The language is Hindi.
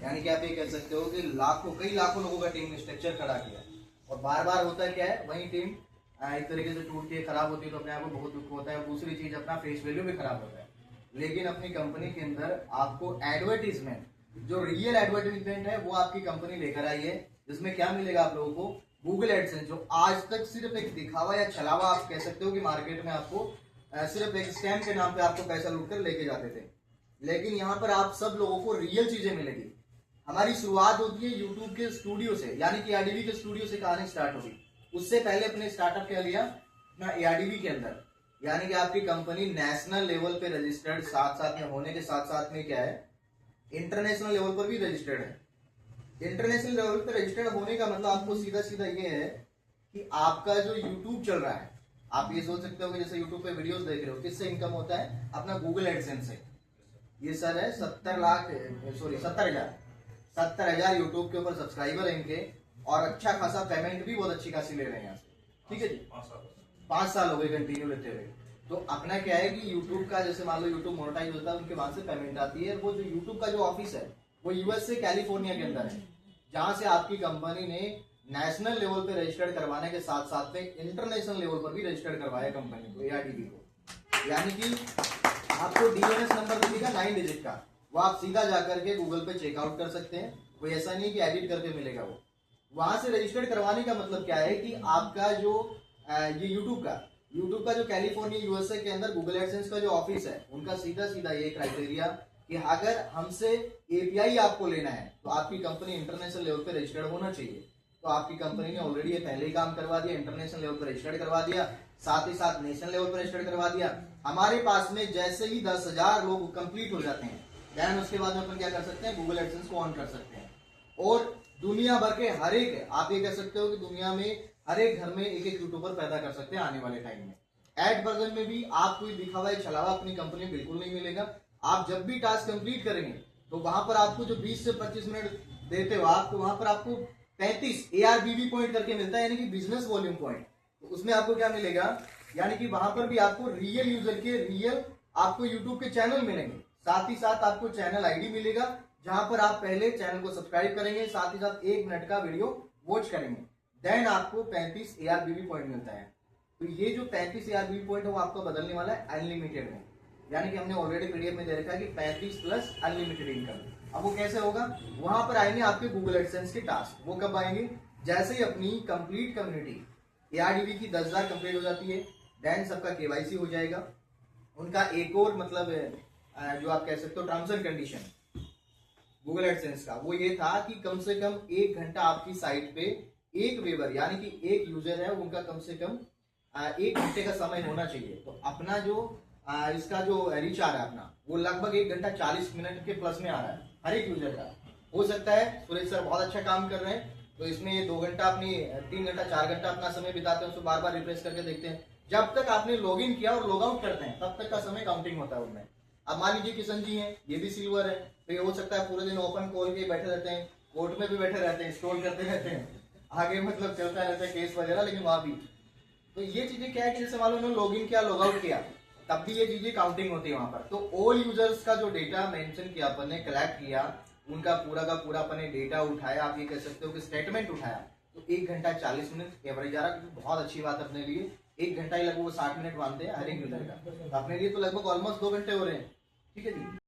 यानी कि आप ये कह सकते हो कि लाखों कई लाखों लोगों का टीम स्ट्रक्चर खड़ा किया, और बार बार होता क्या है, वही टीम एक तरीके से टूटती है, खराब होती है, तो अपने आप को बहुत दुख होता है। दूसरी चीज अपना फेस वैल्यू भी खराब होता है। लेकिन अपनी कंपनी के अंदर आपको एडवर्टीजमेंट, जो रियल एडवर्टीजमेंट है वो आपकी कंपनी लेकर आई है, जिसमें क्या मिलेगा आप लोगों को, गूगल एडसेंस, जो आज तक सिर्फ एक दिखावा या छलावा आप कह सकते हो कि मार्केट में आपको सिर्फ एक स्कैम के नाम पे आपको पैसा लूट कर लेके जाते थे। लेकिन यहाँ पर आप सब लोगों को रियल चीजें मिलेगी। हमारी शुरुआत होती है यूट्यूब के स्टूडियो से, यानी कि एआरडीवी के स्टूडियो से कहानी स्टार्ट होगी। उससे पहले अपने स्टार्टअप क्या लिया अपना एआरडीवी के अंदर, यानी कि आपकी कंपनी नेशनल लेवल पे रजिस्टर्ड, साथ साथ में होने के साथ साथ में क्या है, इंटरनेशनल लेवल पर भी रजिस्टर्ड है। इंटरनेशनल लेवल पर रजिस्टर्ड होने का मतलब आपको सीधा सीधा ये है कि आपका जो यूट्यूब चल रहा है, आप ये सोच सकते हो कि जैसे यूट्यूब पे वीडियोस देख रहे हो, किससे इनकम होता है, अपना गूगल एडसेंस से। ये सर है 70,000 यूट्यूब के ऊपर सब्सक्राइबर है इनके, और अच्छा खासा पेमेंट भी बहुत अच्छी खासी ले रहे हैं यहाँ से। ठीक है जी, 5 साल हो गए कंटिन्यू लेते हुए। तो अपना क्या है कि यूट्यूब का जैसे मान लो यूट्यूब मोनेटाइज होता है, उनके वहां से पेमेंट आती है। वो जो यूट्यूब का जो ऑफिस है वो यूएस से कैलिफोर्निया के अंदर है, जहां से आपकी कंपनी ने नेशनल लेवल पे रजिस्टर्ड करवाने के साथ साथ में इंटरनेशनल लेवल पर भी रजिस्टर्ड करवाया कंपनी को, एआरडीवी को। यानी कि आपको डीएनएस नंबर मिलेगा 9 डिजिट का, वो आप सीधा जाकर के गूगल पे चेकआउट कर सकते हैं। कोई ऐसा नहीं कि एडिट करके मिलेगा। वो वहां से रजिस्टर्ड करवाने का मतलब क्या है कि आपका जो ये यूट्यूब का जो कैलिफोर्निया यूएसए के अंदर गूगल एडसेंस का जो ऑफिस है, उनका सीधा सीधा ये क्राइटेरिया कि अगर हमसे एपीआई आपको लेना है तो आपकी कंपनी इंटरनेशनल लेवल पे रजिस्टर्ड होना चाहिए। तो आपकी कंपनी ने ऑलरेडी ये पहले ही काम करवा दिया, इंटरनेशनल लेवल पर रजिस्टर्ड करवा दिया, साथ ही साथ नेशनल लेवल पर रजिस्टर्ड करवा दिया। हमारे पास में जैसे ही 10,000 लोग कंप्लीट हो जाते हैं, देन उसके बाद में अपन क्या कर सकते हैं, गूगल एडसेंस को ऑन कर सकते हैं। और दुनिया भर के हर एक, आप ये कह सकते हो कि दुनिया में हर एक घर में एक एक यूट्यूबर पैदा कर सकते हैं आने वाले टाइम में। एड वर्जन में भी आप कोई दिखावा या छलावा अपनी कंपनी में बिल्कुल नहीं मिलेगा। आप जब भी टास्क कंप्लीट करेंगे तो वहां पर आपको जो 20 से 25 मिनट देते हो आप, तो वहां पर आपको 35 ARBV पॉइंट करके मिलता है, यानी कि बिजनेस वॉल्यूम पॉइंट। तो उसमें आपको क्या मिलेगा, यानी कि वहां पर भी आपको रियल यूजर के रियल आपको यूट्यूब के चैनल मिलेंगे, साथ ही साथ आपको चैनल आईडी मिलेगा, जहां पर आप पहले चैनल को सब्सक्राइब करेंगे, साथ ही साथ 1 मिनट का वीडियो वॉच करेंगे, देन आपको 35 ARBV पॉइंट मिलता है। तो ये जो 35 ARBV पॉइंट है वो आपको बदलने वाला है अनलिमिटेड में, यानी कि हमने ऑलरेडी पीडीएफ में दे रखा है कि 35 प्लस अनलिमिटेड इनकम। अब वो कैसे होगा, वहां पर आएंगे आपके गूगल एडसेंस के टास्क। वो कब आएंगे, जैसे ही अपनी कंप्लीट कम्युनिटी एआरडीवी की 10,000 कंप्लीट हो जाती है, देन सबका केवाईसी हो जाएगा। उनका एक और मतलब जो आप कह सकते हो terms and condition Google AdSense का, वो ये था कि कम से कम 1 घंटा आपकी साइट पे एक वेबर यानी कि एक यूजर है, उनका कम से कम 1 घंटे का समय होना चाहिए। तो अपना जो इसका जो रीच आ रहा है अपना, वो लगभग 1 घंटा 40 मिनट के प्लस में आ रहा है हर एक यूजर का। हो सकता है सुरेश सर बहुत अच्छा काम कर रहे हैं, तो इसमें 2 घंटा अपनी 3 घंटा 4 घंटा अपना समय बिताते हैं, उसको बार बार रिफ्रेश करके देखते हैं। जब तक आपने लॉग इन किया और लॉग आउट करते हैं तब तक का समय काउंटिंग होता है उनमें। अब मान लीजिए किशन जी हैं, ये भी सिल्वर है, तो ये हो सकता है पूरे दिन ओपन कॉल के बैठे रहते हैं, कोर्ट में भी बैठे रहते हैं, स्क्रॉल करते रहते हैं, आगे मतलब चलता रहता है केस वगैरह, लेकिन वहां भी तो ये चीजें क्या है कि जैसे मान लो उन्होंने लॉग इन किया लॉग आउट किया, तब भी ये चीजें काउंटिंग होती है वहां पर। तो ऑल यूजर्स का जो डेटा मेंशन किया अपन ने, कलेक्ट किया, उनका पूरा का पूरा अपन ने डेटा उठाया, आप ये कह सकते हो कि स्टेटमेंट उठाया, तो 1 घंटा 40 मिनट एवरेज आ रहा है, बहुत अच्छी बात अपने लिए। 1 घंटा ही लगभग वो 60 मिनट मानते हैं हर एक यूजर का, अपने लिए तो लगभग ऑलमोस्ट 2 घंटे हो रहे हैं। ठीक है जी।